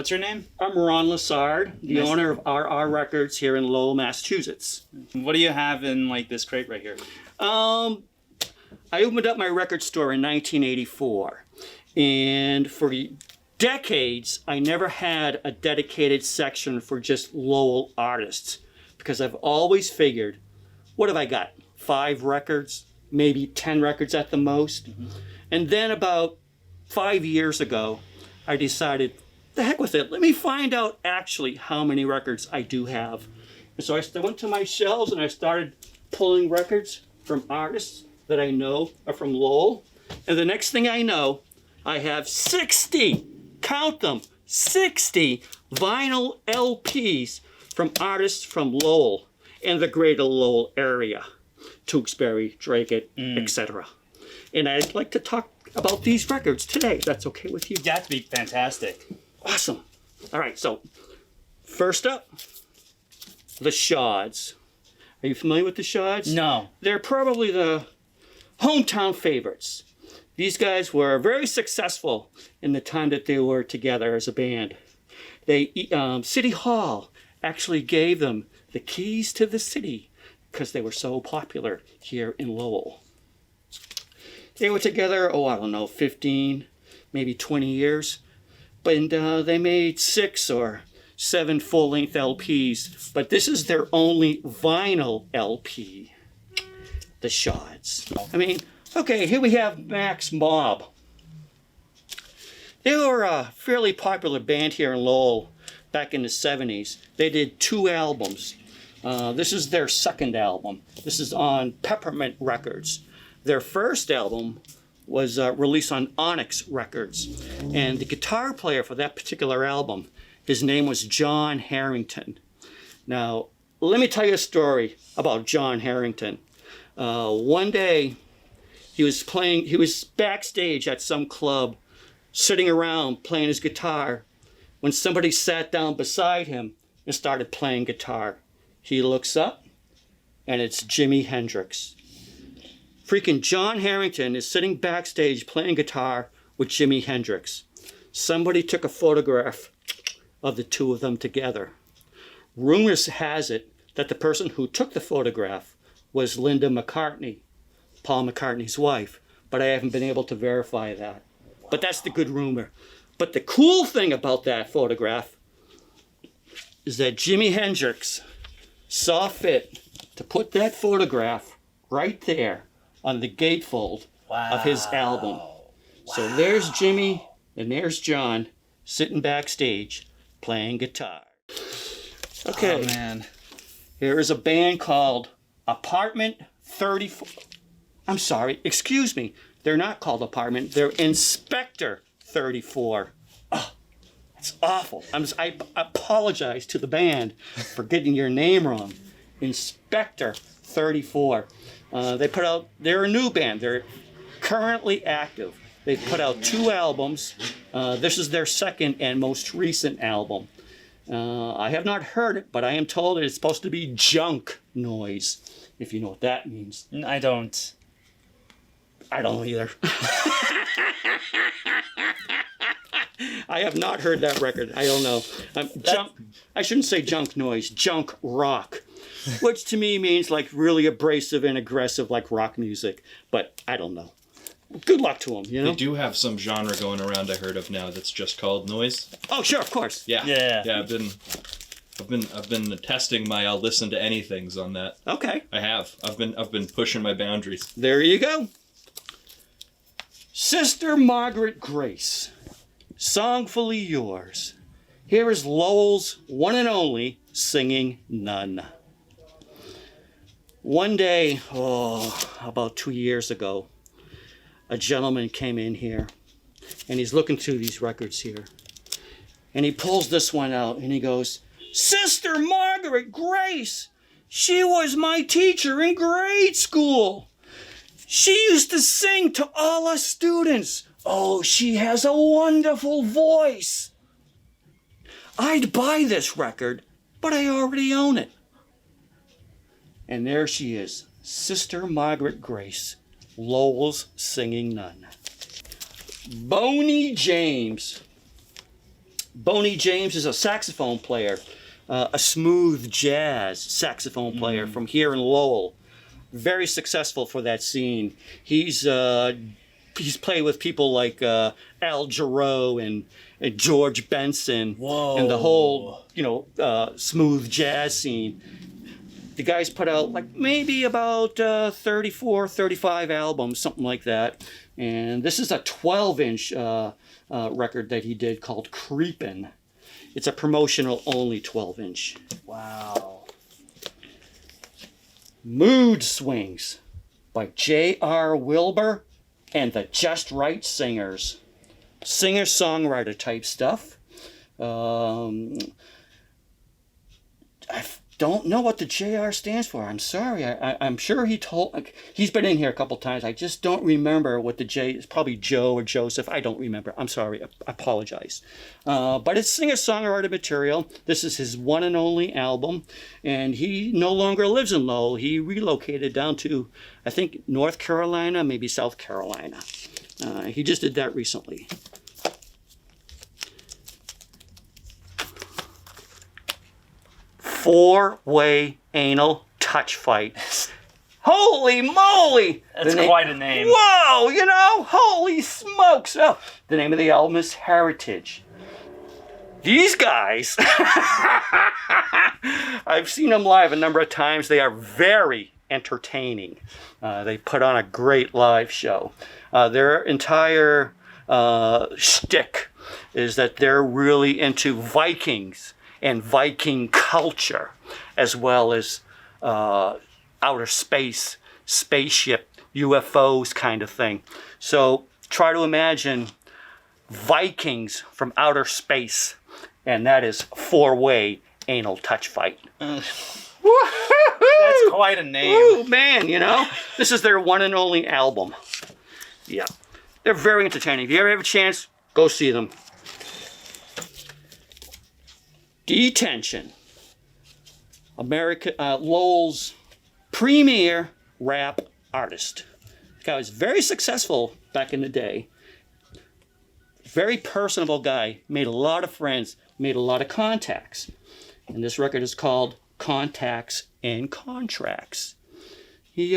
What's your name? I'm Ron Lassard, the Nice. owner of RR Records here in Lowell, Massachusetts. What do you have in like this crate right here? I opened up my record store in 1984, and for decades I never had a dedicated section for just Lowell artists, because I've always figured, what have I got? 5 records, maybe 10 records at the most. And then about 5 years ago, I decided, the heck with it, let me find out actually how many records I do have. And so I went to my shelves and I started pulling records from artists that I know are from Lowell. And the next thing I know, I have 60, count them, 60 vinyl LPs from artists from Lowell and the greater Lowell area. Tewksbury, Dracut, etc. And I'd like to talk about these records today, if that's okay with you. That'd be fantastic. Awesome. All right, so first up, the Shods. Are you familiar with the Shods? No. They're probably the hometown favorites. These guys were very successful in the time that they were together as a band. City Hall actually gave them the keys to the city because they were so popular here in Lowell. They were together, I don't know, 15, maybe 20 years. But they made 6 or 7 full-length LPs. But this is their only vinyl LP, the Shods. I mean, okay, here we have Max Mob. They were a fairly popular band here in Lowell back in the 70s. They did 2 albums. This is their second album. This is on Peppermint Records. Their first album was released on Onyx Records. And the guitar player for that particular album, his name was John Harrington. Now, let me tell you a story about John Harrington. One day, he was backstage at some club, sitting around playing his guitar, when somebody sat down beside him and started playing guitar. He looks up, and it's Jimi Hendrix. Freaking John Harrington is sitting backstage playing guitar with Jimi Hendrix. Somebody took a photograph of the two of them together. Rumors has it that the person who took the photograph was Linda McCartney, Paul McCartney's wife, but I haven't been able to verify that. But that's the good rumor. But the cool thing about that photograph is that Jimi Hendrix saw fit to put that photograph right there on the gatefold of his album. So there's Jimmy and there's John sitting backstage playing guitar. Okay, Oh, man. here is a band called Apartment 34. I'm sorry, excuse me. They're not called Apartment, they're Inspector 34. Oh, that's awful. I apologize to the band for getting your name wrong. Inspector 34. They're a new band. They're currently active. They've put out 2 albums. This is their second and most recent album. I have not heard it, but I am told it's supposed to be junk noise, if you know what that means. I don't. I don't either. I have not heard that record. I don't know. I shouldn't say junk noise, junk rock, which to me means like really abrasive and aggressive like rock music, but I don't know. Good luck to them, you know? They do have some genre going around I heard of now that's just called noise. Oh, sure, of course. Yeah. Yeah. I've been testing my I'll listen to anythings on that. Okay. I have. I've been pushing my boundaries. There you go. Sister Margaret Grace, Songfully Yours. Here is Lowell's one and only singing None. One day, about 2 years ago, a gentleman came in here and he's looking through these records here. And he pulls this one out and he goes, Sister Margaret Grace, she was my teacher in grade school. She used to sing to all us students. Oh, she has a wonderful voice. I'd buy this record, but I already own it. And there she is, Sister Margaret Grace, Lowell's Singing None. Boney James. Boney James is a saxophone player, a smooth jazz saxophone player from here in Lowell. Very successful for that scene. He's played with people like Al Jarreau and George Benson. Whoa. And the whole, smooth jazz scene. The guy's put out like maybe about 34, 35 albums, something like that. And this is a 12-inch record that he did called Creepin'. It's a promotional only 12-inch. Wow. Mood Swings by J.R. Wilbur and the Just Right Singers. Singer-songwriter type stuff. I don't know what the JR stands for. I'm sorry. I'm sure he's been in here a couple times. I just don't remember what the J is. Probably Joe or Joseph. I don't remember. I'm sorry. I apologize. But it's singer-songwriter material. This is his one and only album. And he no longer lives in Lowell. He relocated down to, I think, North Carolina, maybe South Carolina. He just did that recently. Four-way anal touch fight. Holy moly! That's quite a name. Whoa, holy smokes. Oh, the name of the album is Heritage. These guys, I've seen them live a number of times. They are very entertaining. They put on a great live show. Their entire shtick is that they're really into Vikings and Viking culture, as well as outer space, spaceship, UFOs kind of thing. So try to imagine Vikings from outer space, and that is four-way anal touch fight. That's quite a name. Ooh, man, this is their one and only album. Yeah, they're very entertaining. If you ever have a chance, go see them. Detention. Lowell's premier rap artist. The guy was very successful back in the day. Very personable guy. Made a lot of friends. Made a lot of contacts. And this record is called Contacts and Contracts. He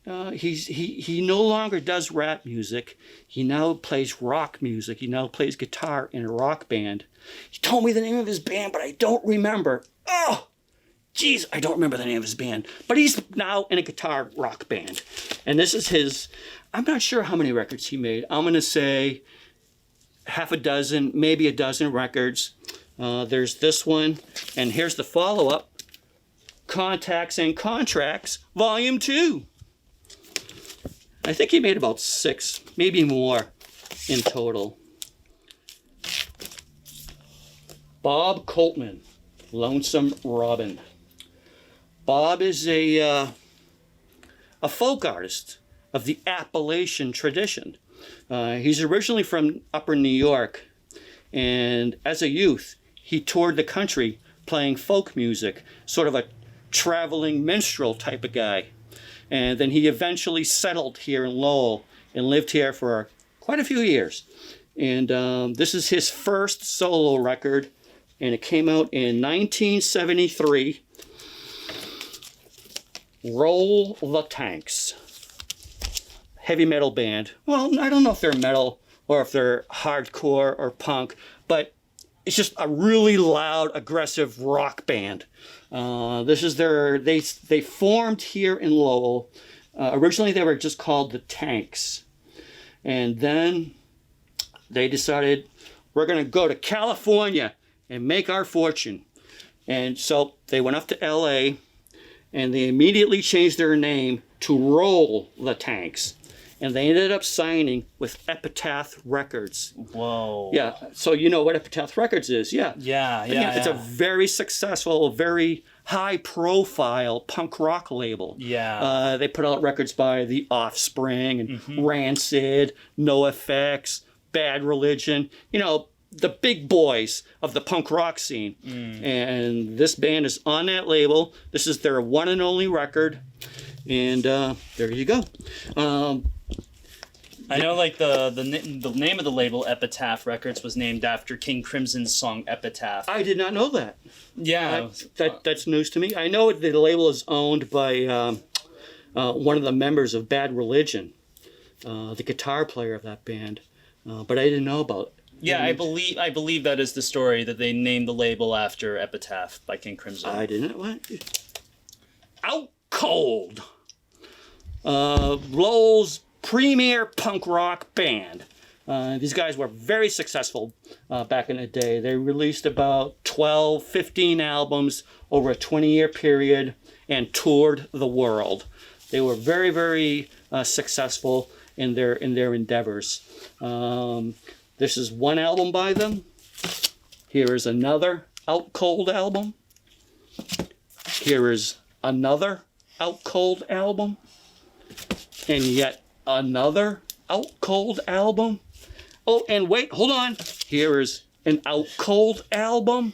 no longer does rap music. He now plays rock music. He now plays guitar in a rock band. He told me the name of his band, but I don't remember. Oh, jeez, I don't remember the name of his band. But he's now in a guitar rock band. And this is his, I'm not sure how many records he made. I'm going to say half a dozen, maybe a dozen records. There's this one. And here's the follow-up. Contacts and Contracts, Volume 2. I think he made about 6, maybe more in total. Bob Coltman, Lonesome Robin. Bob is a folk artist of the Appalachian tradition. He's originally from Upper New York, and as a youth, he toured the country playing folk music, sort of a traveling minstrel type of guy. And then he eventually settled here in Lowell and lived here for quite a few years. And this is his first solo record, and it came out in 1973. Roll the Tanks. Heavy metal band. Well, I don't know if they're metal or if they're hardcore or punk, but it's just a really loud, aggressive rock band. This is they formed here in Lowell. Originally they were just called the Tanks. And then they decided, we're going to go to California and make our fortune. And so they went up to LA, and they immediately changed their name to Roll the Tanks. And they ended up signing with Epitaph Records. Whoa. Yeah, so you know what Epitaph Records is, yeah. Yeah. It's a very successful, very high-profile punk rock label. Yeah. They put out records by The Offspring and Rancid, NoFX, Bad Religion. The big boys of the punk rock scene. And this band is on that label. This is their one and only record. And there you go. I know, like the name of the label, Epitaph Records, was named after King Crimson's song Epitaph. I did not know that. Yeah, That's news to me. I know the label is owned by one of the members of Bad Religion, the guitar player of that band, but I didn't know about it. yeah. I believe that is the story, that they named the label after Epitaph by King Crimson. I didn't. What? Out Cold. Lowell's premier punk rock band. These guys were very successful back in the day. They released about 12, 15 albums over a 20-year period and toured the world. They were very, very successful in their endeavors. This is one album by them. Here is another Out Cold album. Here is another Out Cold album. And yet another Out Cold album. Oh, and wait, hold on. Here is an Out Cold album.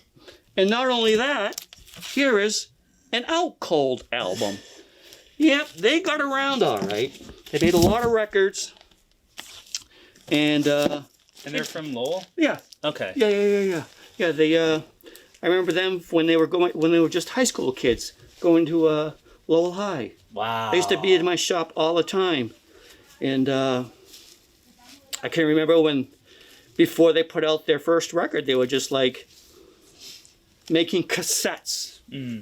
And not only that, here is an Out Cold album. Yep, they got around all right. They made a lot of records. And they're from Lowell? yeah. Okay. Yeah. Yeah, they I remember them when they were just high school kids going to Lowell High. Wow. I used to be in my shop all the time. And I can remember when, before they put out their first record, they were just like making cassettes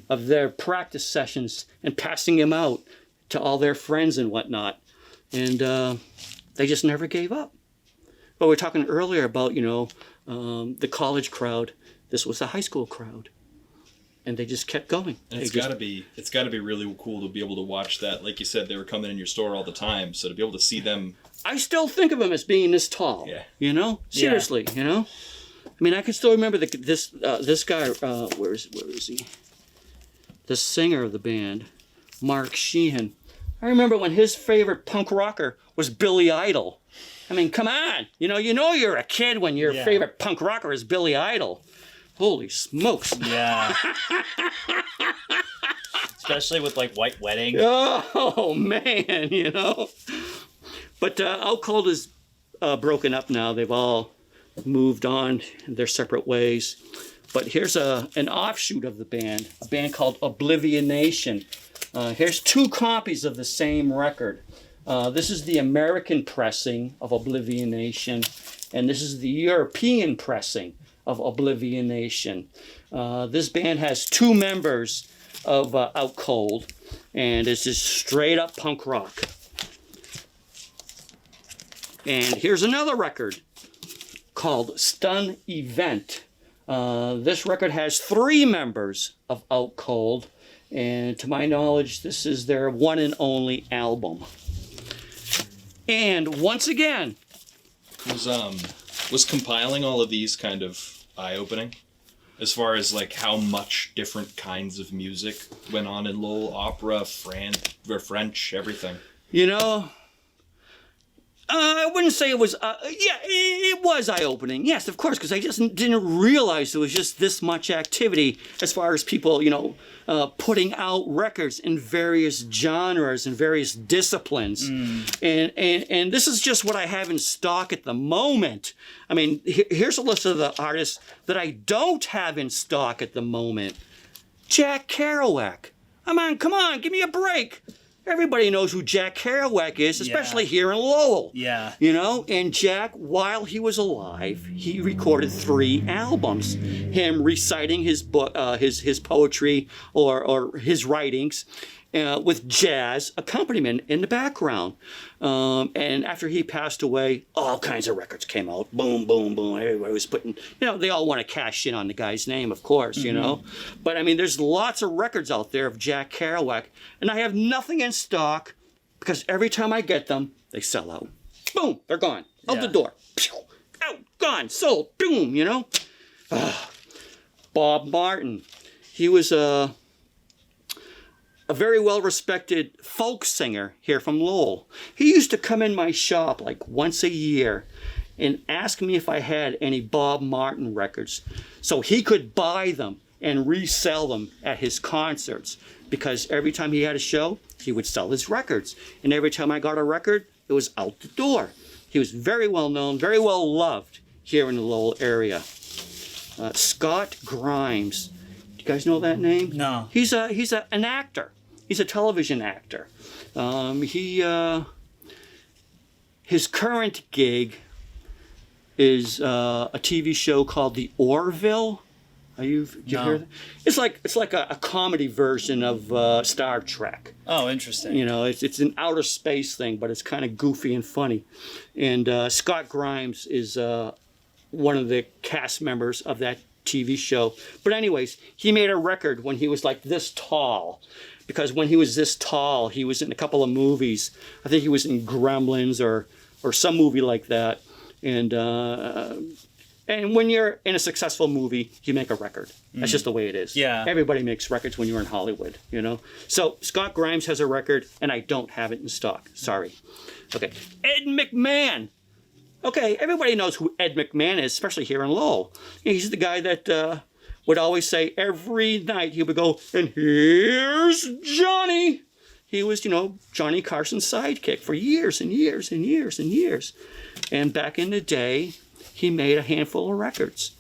of their practice sessions and passing them out to all their friends and whatnot. And they just never gave up. But we were talking earlier about, the college crowd. This was the high school crowd. And they just kept going. And it's got to be really cool to be able to watch that. Like you said, they were coming in your store all the time, so to be able to see them. I still think of them as being this tall. Yeah. Seriously, I mean, I can still remember this guy. Where is he? The singer of the band, Mark Sheehan. I remember when his favorite punk rocker was Billy Idol. I mean, come on. You're a kid when your favorite punk rocker is Billy Idol. Holy smokes. Yeah. Especially with, like, White Wedding. Oh, man, But Out Cold is broken up now. They've all moved on in their separate ways. But here's an offshoot of the band, a band called Oblivion Nation. Here's 2 copies of the same record. This is the American pressing of Oblivion Nation, and this is the European pressing of Oblivion Nation. This band has 2 members of Out Cold, and it's just straight up punk rock. And here's another record called Stun Event. This record has 3 members of Out Cold, and to my knowledge, this is their one and only album. And once again, Was compiling all of these kind of eye-opening? As far as, like, how much different kinds of music went on in Lowell, opera, French, everything. I wouldn't say it was, it was eye-opening. Yes, of course, because I just didn't realize there was just this much activity as far as people, putting out records in various genres and various disciplines. And this is just what I have in stock at the moment. I mean, here's a list of the artists that I don't have in stock at the moment. Jack Kerouac. Come on, give me a break. Everybody knows who Jack Kerouac is, especially here in Lowell. Yeah. And Jack, while he was alive, he recorded 3 albums. Him reciting his book, his poetry or his writings with jazz accompaniment in the background. And after he passed away, all kinds of records came out. Boom, boom, boom. Everybody was putting, they all want to cash in on the guy's name, of course, But, I mean, there's lots of records out there of Jack Kerouac. And I have nothing in stock because every time I get them, they sell out. Boom, they're gone. Out the door. Out, gone, sold. Boom, Bob Martin. He was a very well-respected folk singer here from Lowell. He used to come in my shop like once a year and ask me if I had any Bob Martin records so he could buy them and resell them at his concerts, because every time he had a show, he would sell his records. And every time I got a record, it was out the door. He was very well known, very well loved here in the Lowell area. Scott Grimes. Do you guys know that name? No. He's an actor. He's a television actor. His current gig is a TV show called The Orville. Did you No. hear that? It's like a comedy version of Star Trek. Oh, interesting. You know, it's an outer space thing, but it's kind of goofy and funny. And Scott Grimes is one of the cast members of that TV show. But anyways, he made a record when he was like this tall. Because when he was this tall, he was in a couple of movies. I think he was in Gremlins or some movie like that. And when you're in a successful movie, you make a record. That's just the way it is. Yeah. Everybody makes records when you're in Hollywood, you know? So Scott Grimes has a record, and I don't have it in stock. Sorry. Okay. Ed McMahon. Okay, everybody knows who Ed McMahon is, especially here in Lowell. He's the guy that would always say every night he would go, and here's Johnny. He was, Johnny Carson's sidekick for years and years and years and years. And back in the day, he made a handful of records.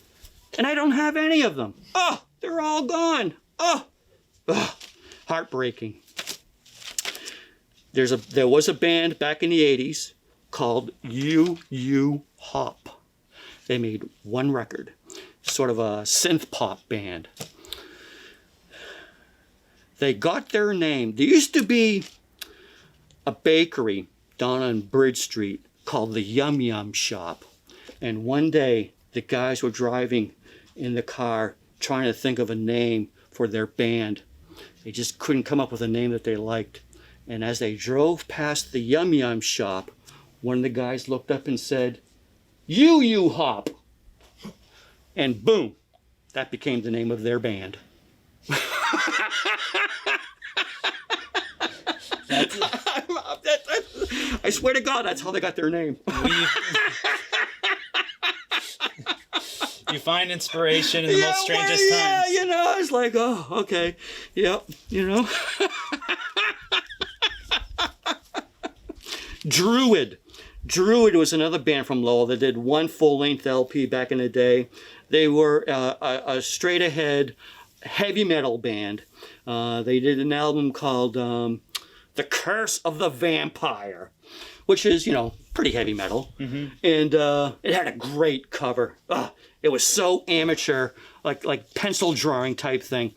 And I don't have any of them. Oh, they're all gone. Oh, heartbreaking. There was a band back in the 80s called UU Hop. They made one record, sort of a synth pop band. They got their name. There used to be a bakery down on Bridge Street called the Yum Yum Shop. And one day, the guys were driving in the car trying to think of a name for their band. They just couldn't come up with a name that they liked. And as they drove past the Yum Yum Shop, one of the guys looked up and said, "You Hop." And boom, that became the name of their band. I swear to God, that's how they got their name. You find inspiration in the most strangest times. Yeah, it's like, oh, okay. Yep, Druid. Druid was another band from Lowell that did one full-length LP back in the day. They were a straight-ahead heavy metal band. They did an album called The Curse of the Vampire, which is, pretty heavy metal. Mm-hmm. And it had a great cover. It was so amateur, like pencil drawing type thing.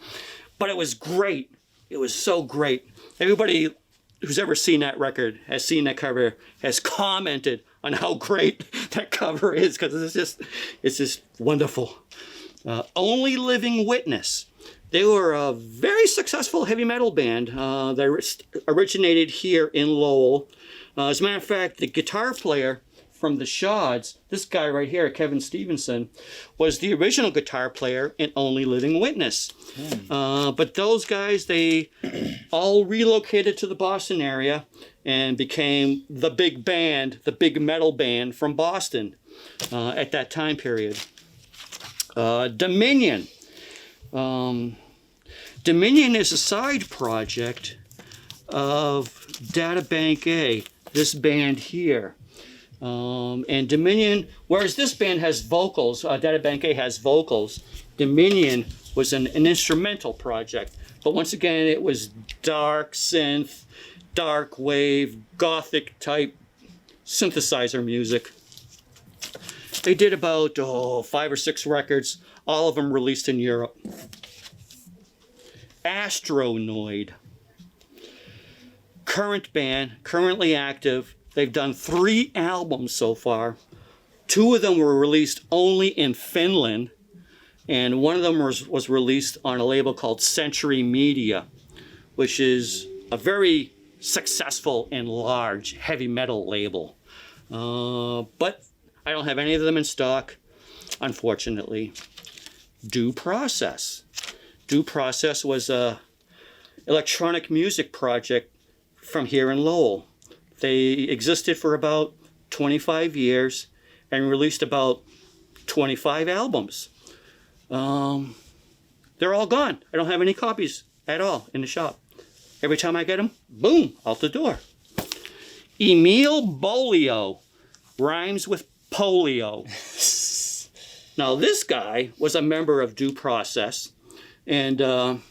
But it was great. It was so great. Everybody who's ever seen that record, has seen that cover, has commented on how great that cover is, because it's just wonderful. Only Living Witness. They were a very successful heavy metal band. They originated here in Lowell. As a matter of fact, the guitar player from the Shods, this guy right here, Kevin Stevenson, was the original guitar player in Only Living Witness. But those guys, they all relocated to the Boston area and became the big band, the big metal band from Boston at that time period. Dominion. Dominion is a side project of Databank A, this band here. And Dominion, whereas this band has vocals, Databank A has vocals, Dominion was an instrumental project. But once again, it was dark synth, dark wave, gothic type synthesizer music. They did about 5 or 6 records, all of them released in Europe. Astronoid. Current band, currently active. They've done 3 albums so far. 2 of them were released only in Finland, and one of them was released on a label called Century Media, which is a very successful and large heavy metal label. But I don't have any of them in stock, unfortunately. Due Process. Due Process was a electronic music project from here in Lowell. They existed for about 25 years and released about 25 albums. They're all gone. I don't have any copies at all in the shop. Every time I get them, boom, out the door. Emil Bolio. rhymes with polio. Now, this guy was a member of Due Process and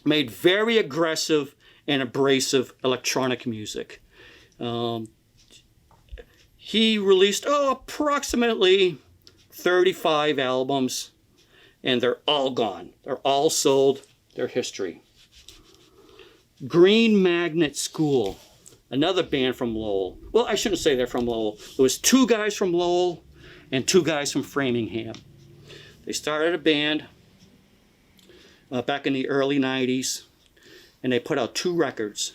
made very aggressive and abrasive electronic music. He released, approximately 35 albums, and they're all gone. They're all sold. They're history. Green Magnet School, another band from Lowell. Well, I shouldn't say they're from Lowell. There was 2 guys from Lowell and 2 guys from Framingham. They started a band back in the early 90s, and they put out 2 records.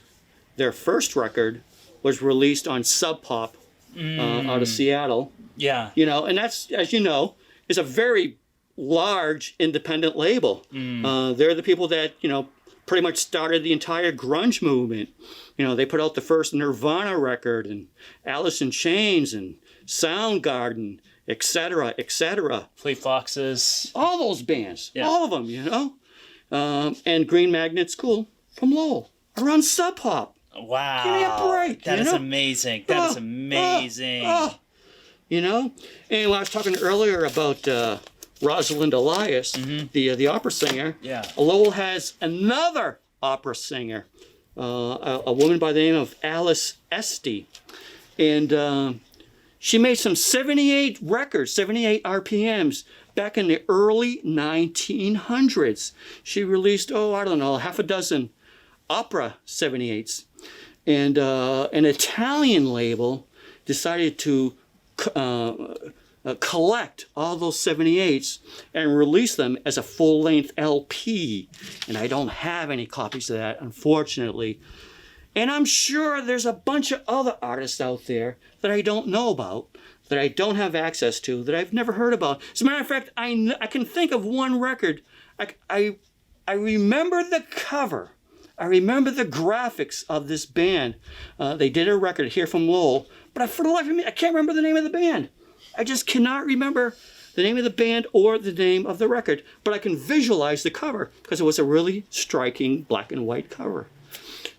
Their first record was released on Sub Pop out of Seattle. Yeah. You know, and that's, as you know, is a very large independent label. They're the people that, you know, pretty much started the entire grunge movement. You know, they put out the first Nirvana record and Alice in Chains and Soundgarden, etc., etc. Fleet Foxes. All those bands, Yeah. all of them, you know. And Green Magnet School from Lowell, around Sub Pop. Wow. Give me a break, That you is know? amazing. That is amazing. You know? And when I was talking earlier about Rosalind Elias, the opera singer, Yeah. Lowell has another opera singer, a woman by the name of Alice Esty. And she made some 78 records, 78 RPMs, back in the early 1900s. She released, I don't know, half a dozen opera 78s. And an Italian label decided to collect all those 78s and release them as a full-length LP. And I don't have any copies of that, unfortunately. And I'm sure there's a bunch of other artists out there that I don't know about, that I don't have access to, that I've never heard about. As a matter of fact, I can think of one record. I remember the cover. I remember the graphics of this band. They did a record here from Lowell, but for the life of me, I can't remember the name of the band. I just cannot remember the name of the band or the name of the record, but I can visualize the cover because it was a really striking black and white cover.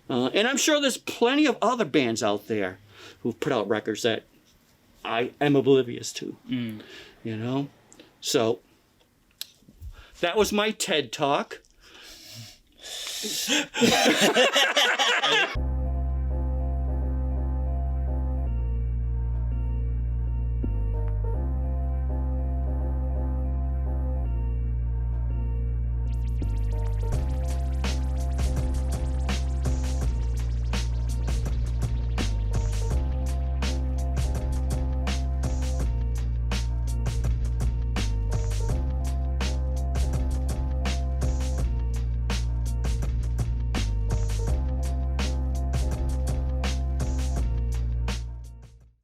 And I'm sure there's plenty of other bands out there who've put out records that I am oblivious to, you know? So that was my TED Talk.